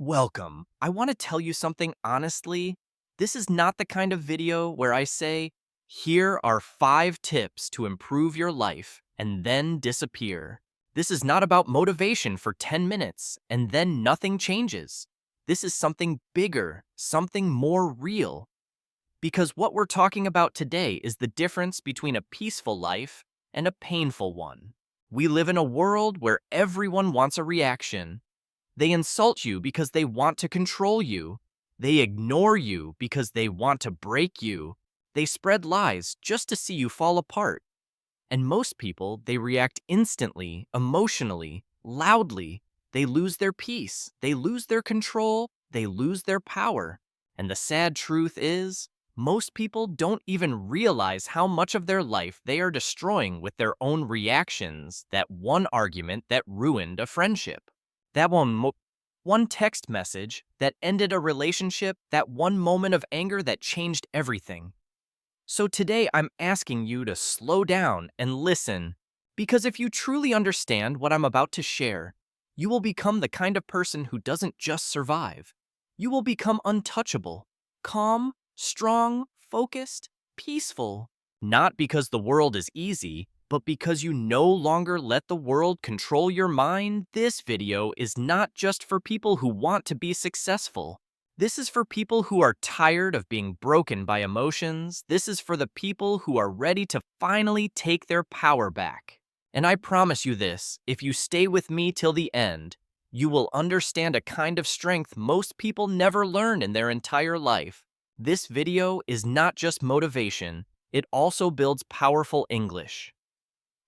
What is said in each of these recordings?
Welcome. I want to tell you something honestly. This is not the kind of video where I say, here are 5 tips to improve your life, and then disappear. This is not about motivation for 10 minutes, and then nothing changes. This is something bigger, something more real. Because what we're talking about today is the difference between a peaceful life and a painful one. We live in a world where everyone wants a reaction. They insult you because they want to control you. They ignore you because they want to break you. They spread lies just to see you fall apart. And most people, they react instantly, emotionally, loudly. They lose their peace. They lose their control. They lose their power. And the sad truth is, most people don't even realize how much of their life they are destroying with their own reactions. That one argument that ruined a friendship. That one text message that ended a relationship, that one moment of anger that changed everything. So today I'm asking you to slow down and listen, because if you truly understand what I'm about to share, you will become the kind of person who doesn't just survive. You will become untouchable, calm, strong, focused, peaceful. Not because the world is easy, but because you no longer let the world control your mind. This video is not just for people who want to be successful. This is for people who are tired of being broken by emotions. This is for the people who are ready to finally take their power back. And I promise you this, if you stay with me till the end, you will understand a kind of strength most people never learn in their entire life. This video is not just motivation, it also builds powerful English.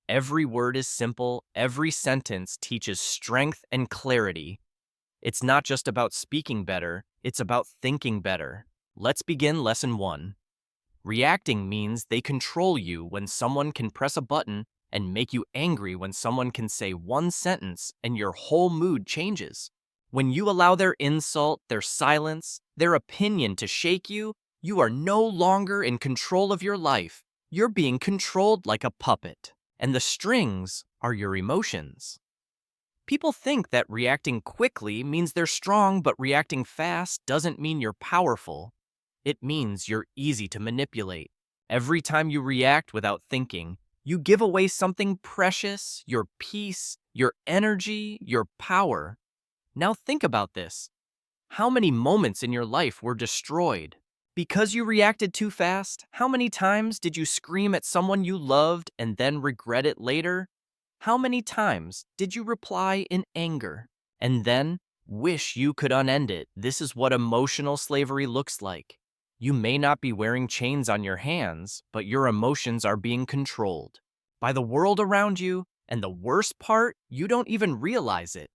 Every word is simple, every sentence teaches strength and clarity. It's not just about speaking better, it's about thinking better. Let's begin lesson 1. Reacting means they control you when someone can press a button and make you angry when someone can say one sentence and your whole mood changes. When you allow their insult, their silence, their opinion to shake you, you are no longer in control of your life. You're being controlled like a puppet, and the strings are your emotions. People think that reacting quickly means they're strong, but reacting fast doesn't mean you're powerful. It means you're easy to manipulate. Every time you react without thinking, you give away something precious, your peace, your energy, your power. Now think about this. How many moments in your life were destroyed? Because you reacted too fast? How many times did you scream at someone you loved and then regret it later? How many times did you reply in anger and then wish you could unend it? This is what emotional slavery looks like. You may not be wearing chains on your hands, but your emotions are being controlled by the world around you, and the worst part, you don't even realize it.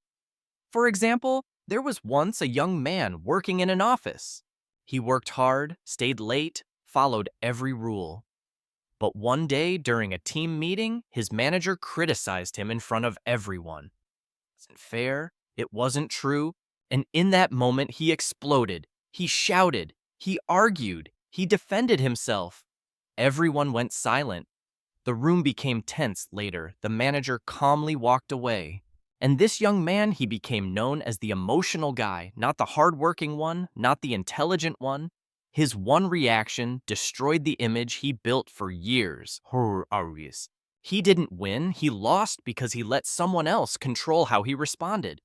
For example, there was once a young man working in an office. He worked hard, stayed late, followed every rule. But one day during a team meeting, his manager criticized him in front of everyone. It wasn't fair, it wasn't true, and in that moment he exploded. He shouted, he argued, he defended himself. Everyone went silent. The room became tense later. The manager calmly walked away. And this young man, he became known as the emotional guy, not the hardworking one, not the intelligent one. His one reaction destroyed the image he built for years. He didn't win, he lost because he let someone else control how he responded.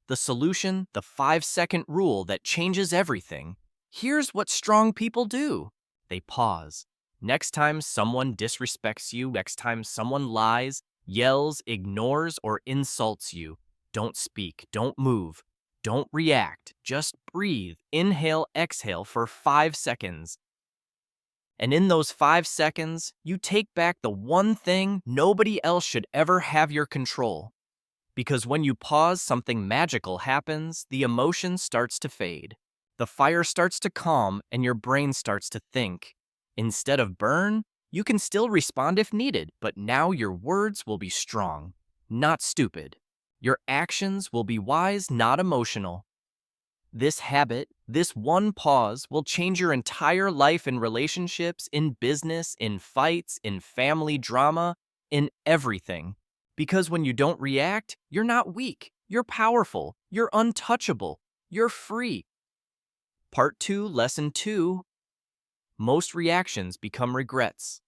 The solution, the 5-second rule that changes everything. Here's what strong people do. They pause. Next time someone disrespects you, next time someone lies, yells, ignores, or insults you, don't speak, don't move, don't react, just breathe, inhale, exhale for 5 seconds. And in those 5 seconds, you take back the one thing nobody else should ever have your control. Because when you pause, something magical happens, the emotion starts to fade. The fire starts to calm, and your brain starts to think. Instead of burn, you can still respond if needed, but now your words will be strong, not stupid. Your actions will be wise, not emotional. This habit, this one pause, will change your entire life in relationships, in business, in fights, in family drama, in everything. Because when you don't react, you're not weak, you're powerful, you're untouchable, you're free. Part 2, Lesson 2. Most reactions become regrets.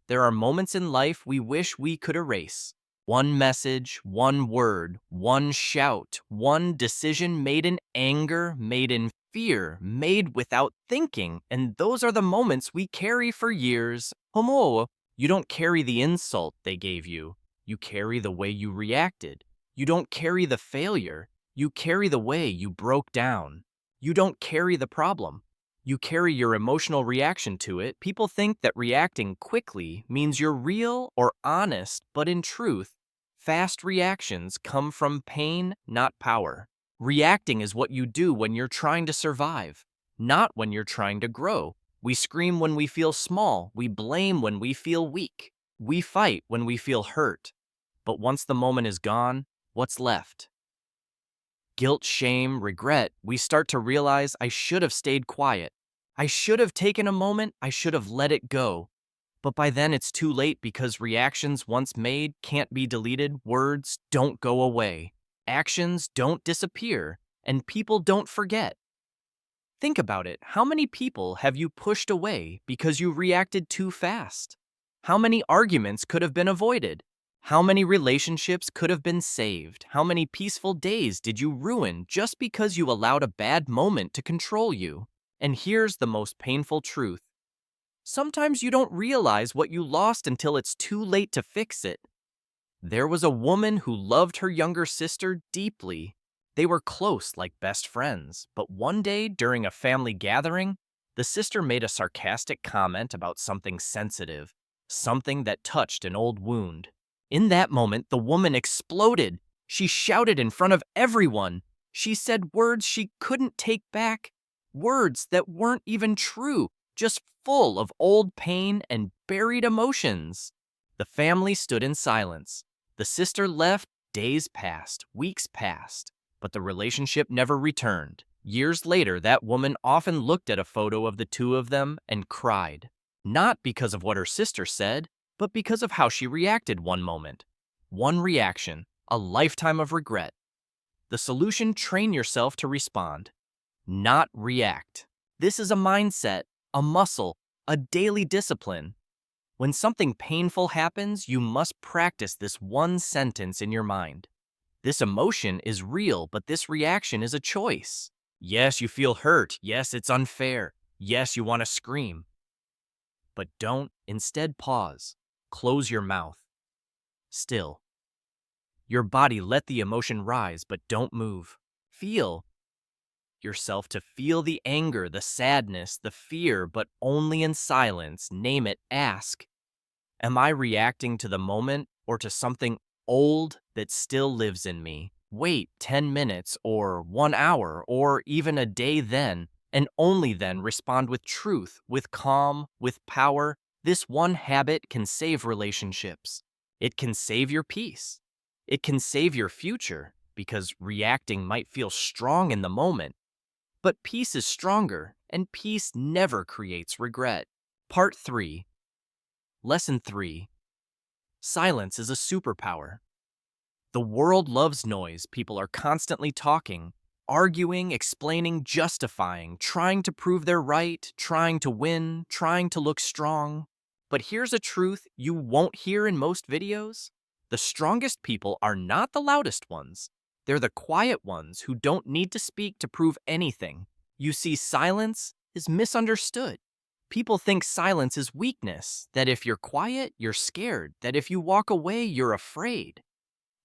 There are moments in life we wish we could erase. One message, one word, one shout, one decision made in anger, made in fear, made without thinking, and those are the moments we carry for years. Homo, you don't carry the insult they gave you. You carry the way you reacted. You don't carry the failure. You carry the way you broke down. You don't carry the problem. You carry your emotional reaction to it. People think that reacting quickly means you're real or honest, but in truth, fast reactions come from pain, not power. Reacting is what you do when you're trying to survive, not when you're trying to grow. We scream when we feel small. We blame when we feel weak. We fight when we feel hurt. But once the moment is gone, what's left? Guilt, shame, regret. We start to realize I should have stayed quiet. I should have taken a moment. I should have let it go. But by then it's too late because reactions once made can't be deleted. Words don't go away. Actions don't disappear. And people don't forget. Think about it. How many people have you pushed away because you reacted too fast? How many arguments could have been avoided? How many relationships could have been saved? How many peaceful days did you ruin just because you allowed a bad moment to control you? And here's the most painful truth. Sometimes you don't realize what you lost until it's too late to fix it. There was a woman who loved her younger sister deeply. They were close like best friends, but one day during a family gathering, the sister made a sarcastic comment about something sensitive, something that touched an old wound. In that moment, the woman exploded. She shouted in front of everyone. She said words she couldn't take back, words that weren't even true, just full of old pain and buried emotions. The family stood in silence. The sister left. Days passed, weeks passed, but the relationship never returned. Years later, that woman often looked at a photo of the two of them and cried, not because of what her sister said, but because of how she reacted one moment. One reaction, a lifetime of regret. The solution: train yourself to respond, not react. This is a mindset, a muscle, a daily discipline. When something painful happens, you must practice this one sentence in your mind. This emotion is real, but this reaction is a choice. Yes, you feel hurt. Yes, it's unfair. Yes, you want to scream. But don't. Instead, pause. Close your mouth. Still. Your body, let the emotion rise, but don't move. Feel yourself to feel the anger, the sadness, the fear, but only in silence. Name it. Ask, am I reacting to the moment or to something old that still lives in me? Wait 10 minutes or 1 hour or even a day, then, and only then respond with truth, with calm, with power. This one habit can save relationships. It can save your peace. It can save your future, because reacting might feel strong in the moment. But peace is stronger, and peace never creates regret. Part 3. Lesson 3. Silence is a superpower. The world loves noise. People are constantly talking, arguing, explaining, justifying, trying to prove they're right, trying to win, trying to look strong. But here's a truth you won't hear in most videos. The strongest people are not the loudest ones. They're the quiet ones who don't need to speak to prove anything. You see, silence is misunderstood. People think silence is weakness, that if you're quiet, you're scared, that if you walk away, you're afraid.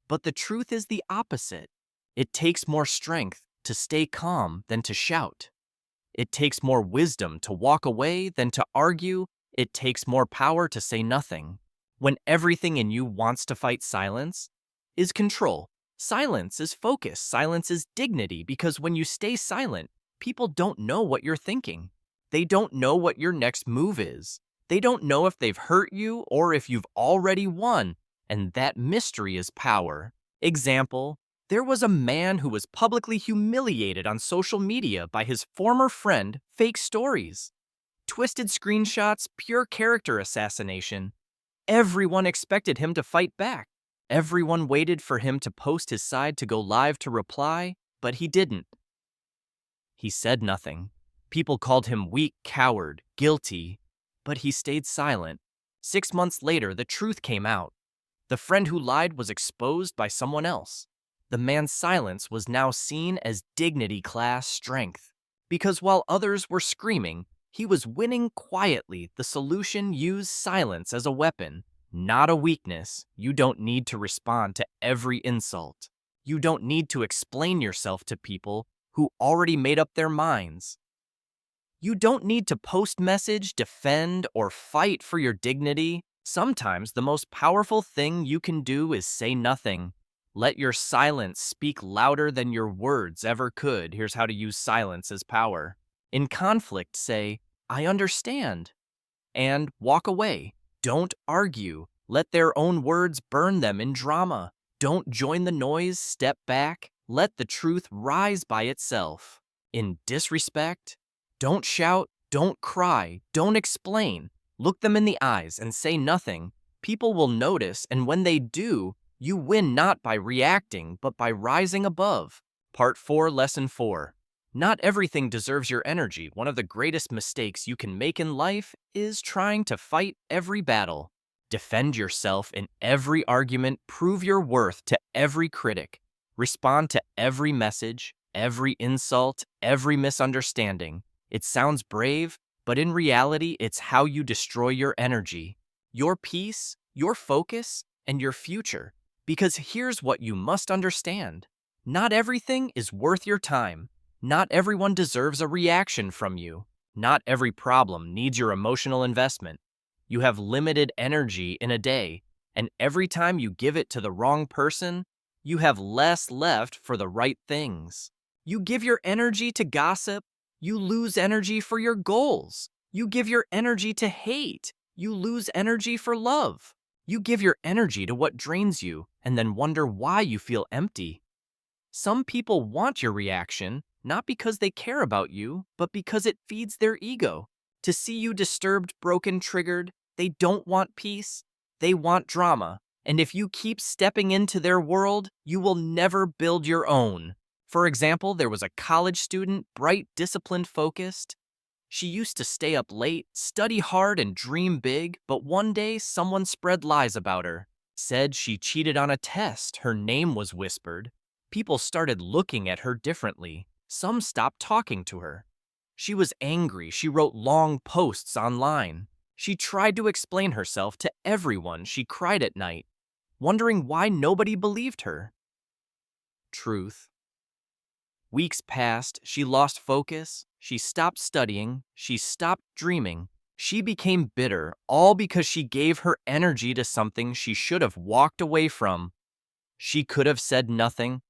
But the truth is the opposite. It takes more strength to stay calm than to shout. It takes more wisdom to walk away than to argue. It takes more power to say nothing. When everything in you wants to fight, silence is control. Silence is focus. Silence is dignity, because when you stay silent, people don't know what you're thinking. They don't know what your next move is. They don't know if they've hurt you or if you've already won. And that mystery is power. Example, there was a man who was publicly humiliated on social media by his former friend. Fake stories, twisted screenshots, pure character assassination. Everyone expected him to fight back. Everyone waited for him to post his side, to go live, to reply, but he didn't. He said nothing. People called him weak, coward, guilty, but he stayed silent. 6 months later, the truth came out. The friend who lied was exposed by someone else. The man's silence was now seen as dignity class strength. Because while others were screaming, he was winning quietly. The solution: used silence as a weapon, not a weakness. You don't need to respond to every insult. You don't need to explain yourself to people who already made up their minds. You don't need to post message, defend, or fight for your dignity. Sometimes the most powerful thing you can do is say nothing. Let your silence speak louder than your words ever could. Here's how to use silence as power. In conflict, say, "I understand," and walk away. Don't argue. Let their own words burn them in drama. Don't join the noise. Step back. Let the truth rise by itself. In disrespect, don't shout, don't cry, don't explain. Look them in the eyes and say nothing. People will notice, and when they do, you win not by reacting, but by rising above. Part 4, Lesson 4. Not everything deserves your energy. One of the greatest mistakes you can make in life is trying to fight every battle. Defend yourself in every argument. Prove your worth to every critic. Respond to every message, every insult, every misunderstanding. It sounds brave, but in reality, it's how you destroy your energy, your peace, your focus, and your future. Because here's what you must understand. Not everything is worth your time. Not everyone deserves a reaction from you. Not every problem needs your emotional investment. You have limited energy in a day, and every time you give it to the wrong person, you have less left for the right things. You give your energy to gossip, you lose energy for your goals. You give your energy to hate, you lose energy for love. You give your energy to what drains you and then wonder why you feel empty. Some people want your reaction, not because they care about you, but because it feeds their ego. To see you disturbed, broken, triggered, they don't want peace, they want drama. And if you keep stepping into their world, you will never build your own. For example, there was a college student, bright, disciplined, focused. She used to stay up late, study hard, and dream big, but one day someone spread lies about her. Said she cheated on a test, her name was whispered. People started looking at her differently. Some stopped talking to her. She was angry. She wrote long posts online. She tried to explain herself to everyone. She cried at night, wondering why nobody believed her. Truth. Weeks passed, she lost focus, she stopped studying, she stopped dreaming. She became bitter, all because she gave her energy to something she should have walked away from. She could have said nothing.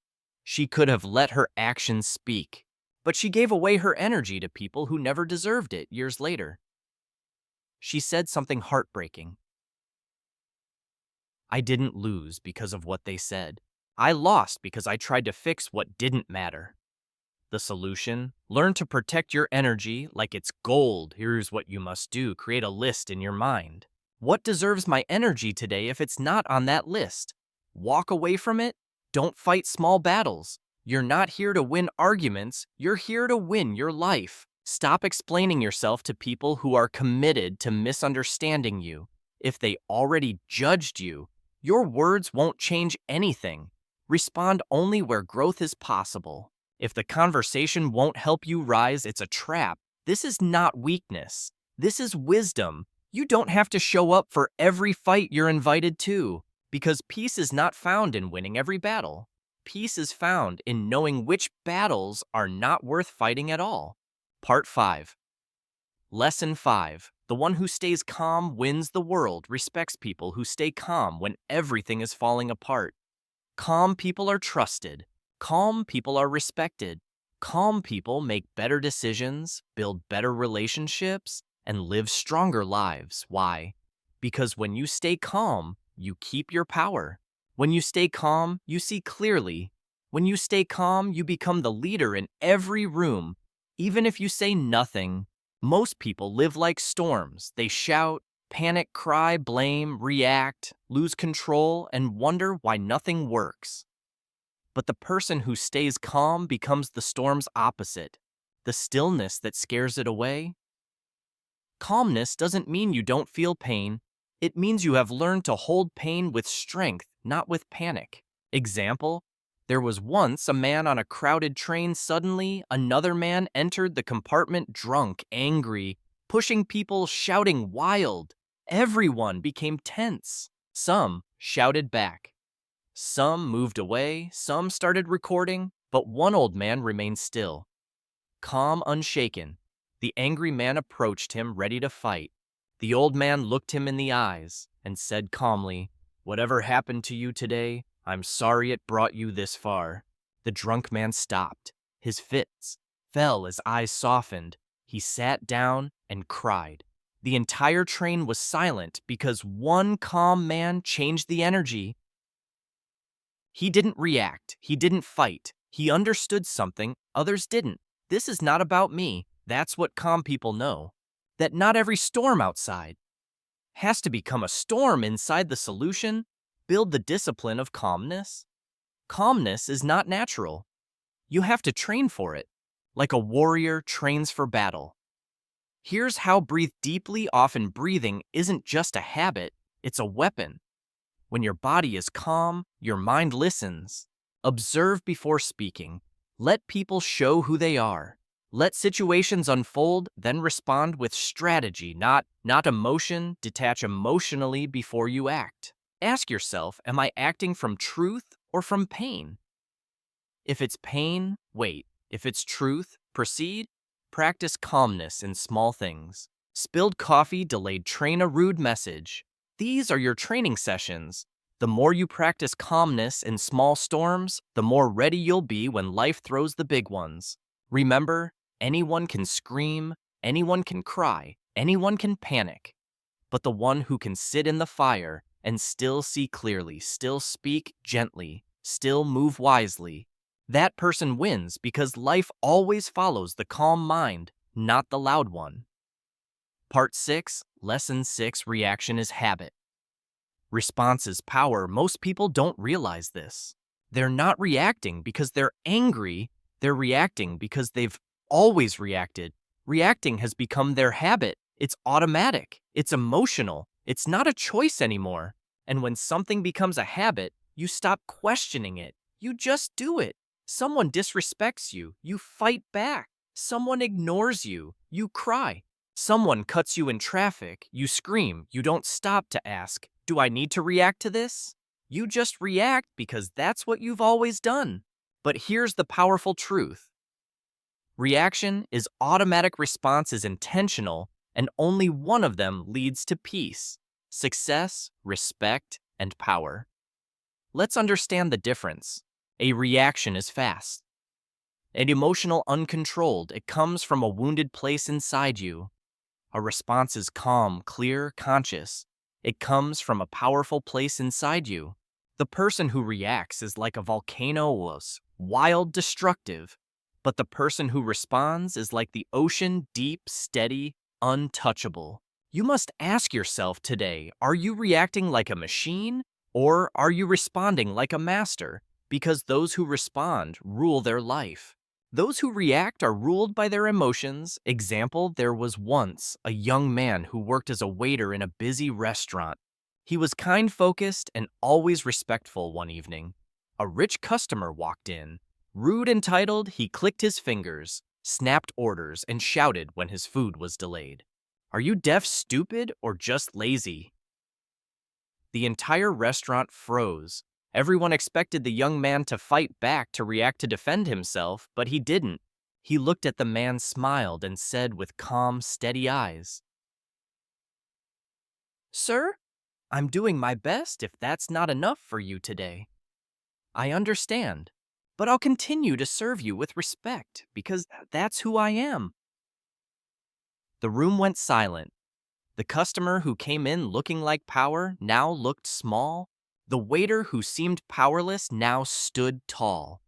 She could have let her actions speak. But she gave away her energy to people who never deserved it. Years later, she said something heartbreaking. I didn't lose because of what they said. I lost because I tried to fix what didn't matter. The solution? Learn to protect your energy like it's gold. Here's what you must do. Create a list in your mind. What deserves my energy today if it's not on that list? Walk away from it. Don't fight small battles. You're not here to win arguments. You're here to win your life. Stop explaining yourself to people who are committed to misunderstanding you. If they already judged you, your words won't change anything. Respond only where growth is possible. If the conversation won't help you rise, it's a trap. This is not weakness. This is wisdom. You don't have to show up for every fight you're invited to, because peace is not found in winning every battle. Peace is found in knowing which battles are not worth fighting at all. Part 5. Lesson 5. The one who stays calm wins the world. Respects people who stay calm when everything is falling apart. Calm people are trusted. Calm people are respected. Calm people make better decisions, build better relationships, and live stronger lives. Why? Because when you stay calm, you keep your power. When you stay calm, you see clearly. When you stay calm, you become the leader in every room. Even if you say nothing, most people live like storms. They shout, panic, cry, blame, react, lose control, and wonder why nothing works. But the person who stays calm becomes the storm's opposite. the stillness that scares it away? Calmness doesn't mean you don't feel pain. It means you have learned to hold pain with strength, not with panic. Example, there was once a man on a crowded train. Suddenly, another man entered the compartment drunk, angry, pushing people, shouting wild. Everyone became tense. Some shouted back. Some moved away, some started recording, but one old man remained still, calm, unshaken. The angry man approached him, ready to fight. The old man looked him in the eyes and said calmly, "Whatever happened to you today, I'm sorry it brought you this far." The drunk man stopped. His fits fell, his eyes softened. He sat down and cried. The entire train was silent because one calm man changed the energy. He didn't react. He didn't fight. He understood something others didn't. This is not about me. That's what calm people know. That not every storm outside has to become a storm inside. The solution: build the discipline of calmness. Calmness is not natural. You have to train for it, like a warrior trains for battle. Here's how: breathe deeply. Often breathing isn't just a habit, it's a weapon. When your body is calm, your mind listens. Observe before speaking. Let people show who they are. Let situations unfold, then respond with strategy, not emotion. Detach emotionally before you act. Ask yourself, am I acting from truth or from pain? If it's pain, wait. If it's truth, proceed. Practice calmness in small things. Spilled coffee, delayed train, a rude message. These are your training sessions. The more you practice calmness in small storms, the more ready you'll be when life throws the big ones. Remember, anyone can scream, anyone can cry, anyone can panic. But the one who can sit in the fire and still see clearly, still speak gently, still move wisely, that person wins, because life always follows the calm mind, not the loud one. Part 6, Lesson 6, Reaction is Habit. Response is power. Most people don't realize this. They're not reacting because they're angry. They're reacting because they've always reacted. Reacting has become their habit. It's automatic. It's emotional. It's not a choice anymore. And when something becomes a habit, you stop questioning it. You just do it. Someone disrespects you, you fight back. Someone ignores you, you cry. Someone cuts you in traffic, you scream. You don't stop to ask, do I need to react to this? You just react because that's what you've always done. But here's the powerful truth. Reaction is automatic, response is intentional, and only one of them leads to peace, success, respect, and power. Let's understand the difference. A reaction is fast. An emotional, uncontrolled. It comes from a wounded place inside you. A response is calm, clear, conscious. It comes from a powerful place inside you. The person who reacts is like a volcano, was wild, destructive. But the person who responds is like the ocean, deep, steady, untouchable. You must ask yourself today, are you reacting like a machine, or are you responding like a master? Because those who respond rule their life. Those who react are ruled by their emotions. Example, there was once a young man who worked as a waiter in a busy restaurant. He was kind, focused, and always respectful. One evening, a rich customer walked in. Rude, entitled, he clicked his fingers, snapped orders, and shouted when his food was delayed. Are you deaf, stupid, or just lazy? The entire restaurant froze. Everyone expected the young man to fight back, to react, to defend himself, but he didn't. He looked at the man, smiled, and said with calm, steady eyes, "Sir, I'm doing my best. If that's not enough for you today, I understand, but I'll continue to serve you with respect because that's who I am." The room went silent. The customer who came in looking like power now looked small. The waiter who seemed powerless now stood tall.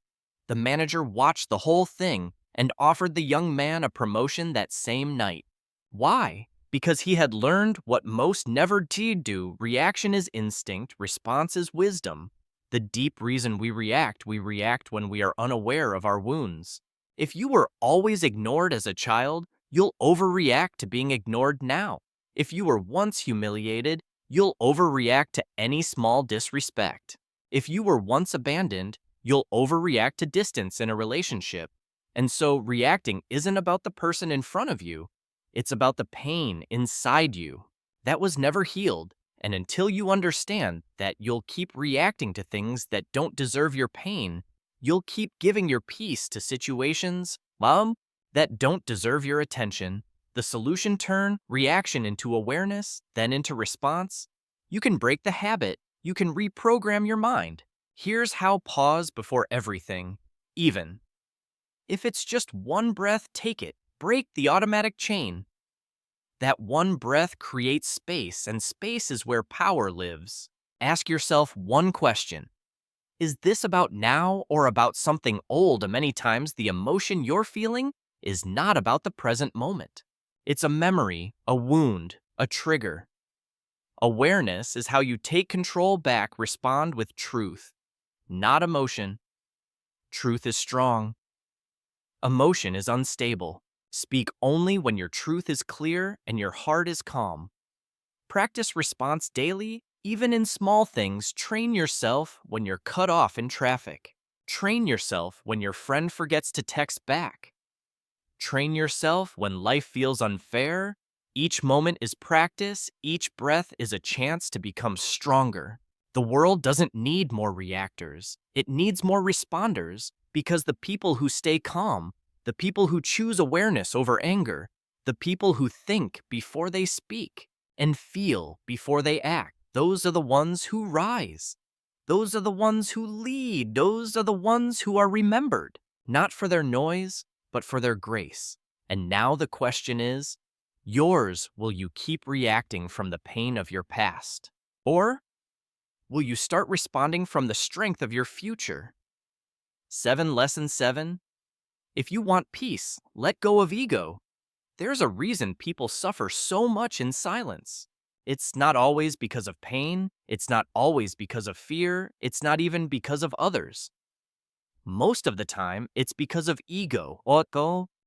The manager watched the whole thing and offered the young man a promotion that same night. Why? Because he had learned what most never did do. Reaction is instinct, response is wisdom. The deep reason we react when we are unaware of our wounds. If you were always ignored as a child, you'll overreact to being ignored now. If you were once humiliated, you'll overreact to any small disrespect. If you were once abandoned, you'll overreact to distance in a relationship. And so reacting isn't about the person in front of you, it's about the pain inside you. That was never healed, and until you understand that you'll keep reacting to things that don't deserve your pain, you'll keep giving your peace to situations, that don't deserve your attention. The solution turn reaction into awareness, then into response. You can break the habit. You can reprogram your mind. Here's how: pause before everything. Even if it's just one breath, take it. Break the automatic chain. That one breath creates space, and space is where power lives. Ask yourself one question. Is this about now or about something old? Many times the emotion you're feeling is not about the present moment. It's a memory, a wound, a trigger. Awareness is how you take control back. Respond with truth, not emotion. Truth is strong. Emotion is unstable. Speak only when your truth is clear and your heart is calm. Practice response daily, even in small things. Train yourself when you're cut off in traffic. Train yourself when your friend forgets to text back. Train yourself when life feels unfair. Each moment is practice. Each breath is a chance to become stronger. The world doesn't need more reactors. It needs more responders, because the people who stay calm, the people who choose awareness over anger, the people who think before they speak and feel before they act, those are the ones who rise. Those are the ones who lead. Those are the ones who are remembered, not for their noise, but for their grace. And now the question is, yours: will you keep reacting from the pain of your past? Or will you start responding from the strength of your future? Lesson 7. If you want peace, let go of ego. There's a reason people suffer so much in silence. It's not always because of pain. It's not always because of fear. It's not even because of others. Most of the time, it's because of ego,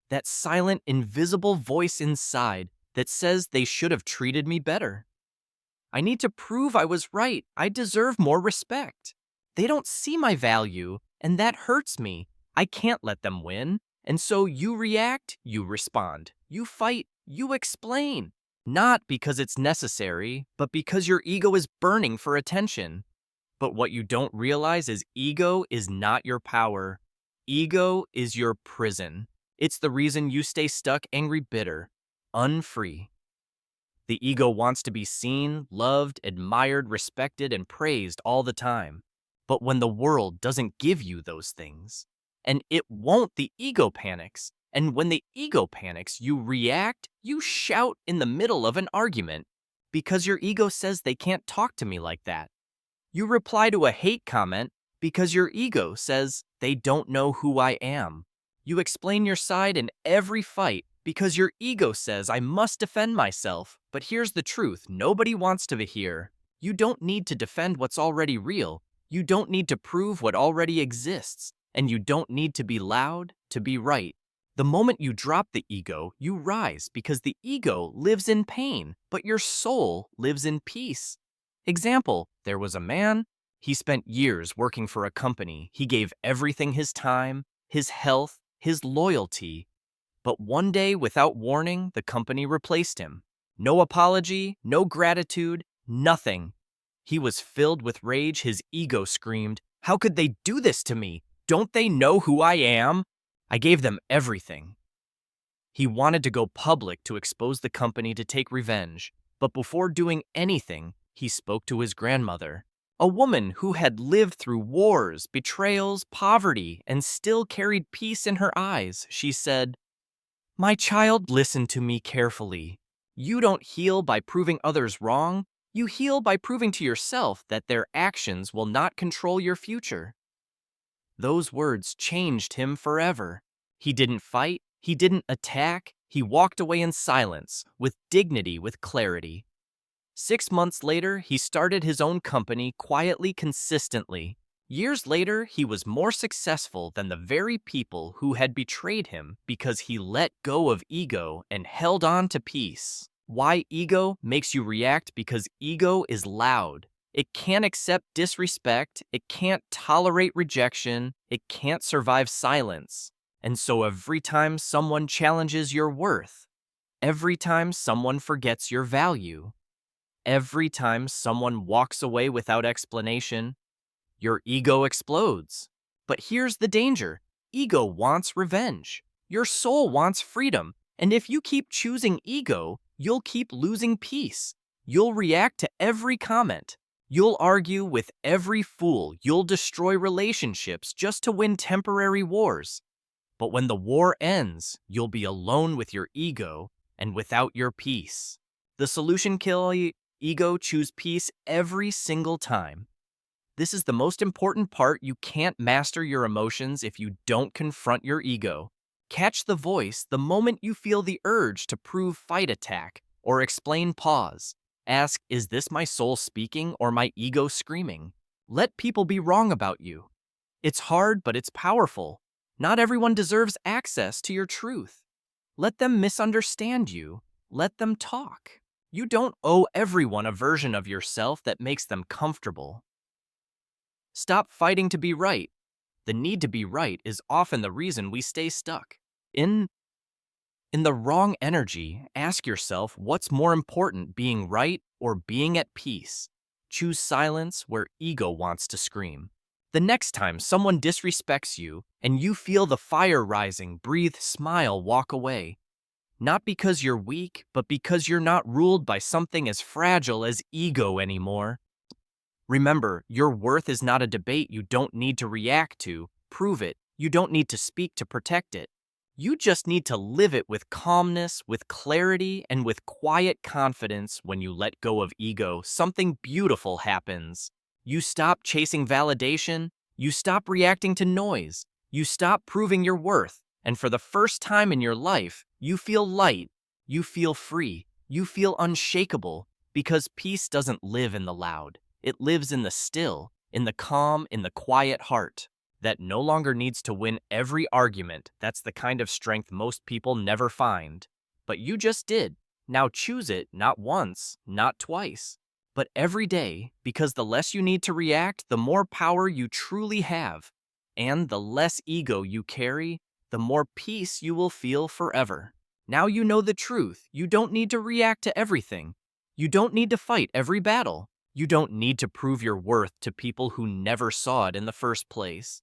that silent, invisible voice inside that says they should have treated me better. I need to prove I was right. I deserve more respect. They don't see my value, and that hurts me. I can't let them win. And so you react, you respond. You fight, you explain. Not because it's necessary, but because your ego is burning for attention. But what you don't realize is ego is not your power. Ego is your prison. It's the reason you stay stuck, angry, bitter, unfree. The ego wants to be seen, loved, admired, respected, and praised all the time. But when the world doesn't give you those things, and it won't, the ego panics. And when the ego panics, you react, you shout in the middle of an argument because your ego says they can't talk to me like that. You reply to a hate comment because your ego says they don't know who I am. You explain your side in every fight because your ego says I must defend myself. But here's the truth: nobody wants to hear. You don't need to defend what's already real. You don't need to prove what already exists. And you don't need to be loud to be right. The moment you drop the ego, you rise, because the ego lives in pain, but your soul lives in peace. Example: there was a man. He spent years working for a company. He gave everything: his time, his health, his loyalty. But one day, without warning, the company replaced him. No apology, no gratitude, nothing. He was filled with rage. His ego screamed, "How could they do this to me? Don't they know who I am? I gave them everything." He wanted to go public to expose the company, to take revenge. But before doing anything, he spoke to his grandmother, a woman who had lived through wars, betrayals, poverty, and still carried peace in her eyes. She said, "My child, listen to me carefully. You don't heal by proving others wrong. You heal by proving to yourself that their actions will not control your future." Those words changed him forever. He didn't fight. He didn't attack. He walked away in silence, with dignity, with clarity. 6 months later, he started his own company, quietly, consistently. Years later, he was more successful than the very people who had betrayed him because he let go of ego and held on to peace. Why ego makes you react? Because ego is loud. It can't accept disrespect, it can't tolerate rejection, it can't survive silence. And so every time someone challenges your worth, every time someone forgets your value, every time someone walks away without explanation, your ego explodes. But here's the danger. Ego wants revenge. Your soul wants freedom. And if you keep choosing ego, you'll keep losing peace. You'll react to every comment. You'll argue with every fool. You'll destroy relationships just to win temporary wars. But when the war ends, you'll be alone with your ego and without your peace. The solution: kill ego, choose peace every single time. This is the most important part. You can't master your emotions if you don't confront your ego. Catch the voice the moment you feel the urge to prove, fight, attack, or explain. Pause. Ask, is this my soul speaking or my ego screaming? Let people be wrong about you. It's hard, but it's powerful. Not everyone deserves access to your truth. Let them misunderstand you. Let them talk. You don't owe everyone a version of yourself that makes them comfortable. Stop fighting to be right. The need to be right is often the reason we stay stuck. In the wrong energy, ask yourself, what's more important, being right or being at peace? Choose silence where ego wants to scream. The next time someone disrespects you and you feel the fire rising, breathe, smile, walk away. Not because you're weak, but because you're not ruled by something as fragile as ego anymore. Remember, your worth is not a debate you don't need to react to, prove it. You don't need to speak to protect it. You just need to live it with calmness, with clarity, and with quiet confidence. When you let go of ego, something beautiful happens. You stop chasing validation, you stop reacting to noise, you stop proving your worth, and for the first time in your life, you feel light, you feel free, you feel unshakable, because peace doesn't live in the loud. It lives in the still, in the calm, in the quiet heart that no longer needs to win every argument. That's the kind of strength most people never find. But you just did. Now choose it, not once, not twice, but every day, because the less you need to react, the more power you truly have. And the less ego you carry, the more peace you will feel forever. Now you know the truth. You don't need to react to everything. You don't need to fight every battle. You don't need to prove your worth to people who never saw it in the first place.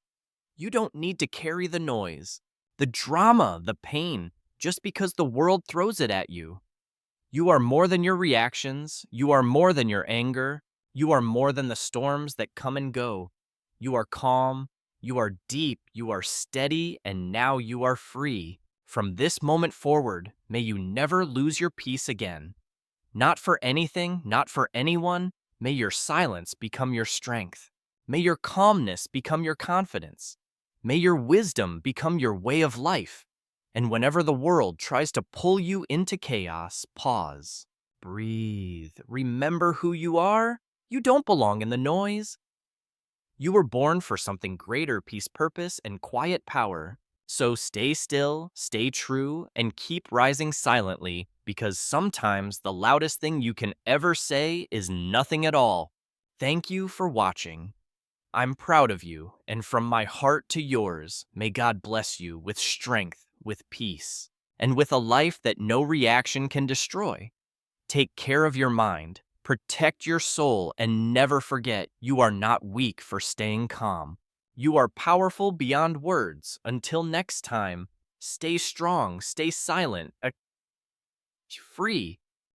You don't need to carry the noise, the drama, the pain, just because the world throws it at you. You are more than your reactions. You are more than your anger. You are more than the storms that come and go. You are calm. You are deep. You are steady. And now you are free. From this moment forward, may you never lose your peace again. Not for anything, not for anyone. May your silence become your strength. May your calmness become your confidence. May your wisdom become your way of life. And whenever the world tries to pull you into chaos, pause, breathe, remember who you are. You don't belong in the noise. You were born for something greater: peace, purpose, and quiet power. So stay still, stay true, and keep rising silently, because sometimes the loudest thing you can ever say is nothing at all. Thank you for watching. I'm proud of you, and from my heart to yours, may God bless you with strength, with peace, and with a life that no reaction can destroy. Take care of your mind, protect your soul, and never forget you are not weak for staying calm. You are powerful beyond words. Until next time, stay strong, stay silent, free,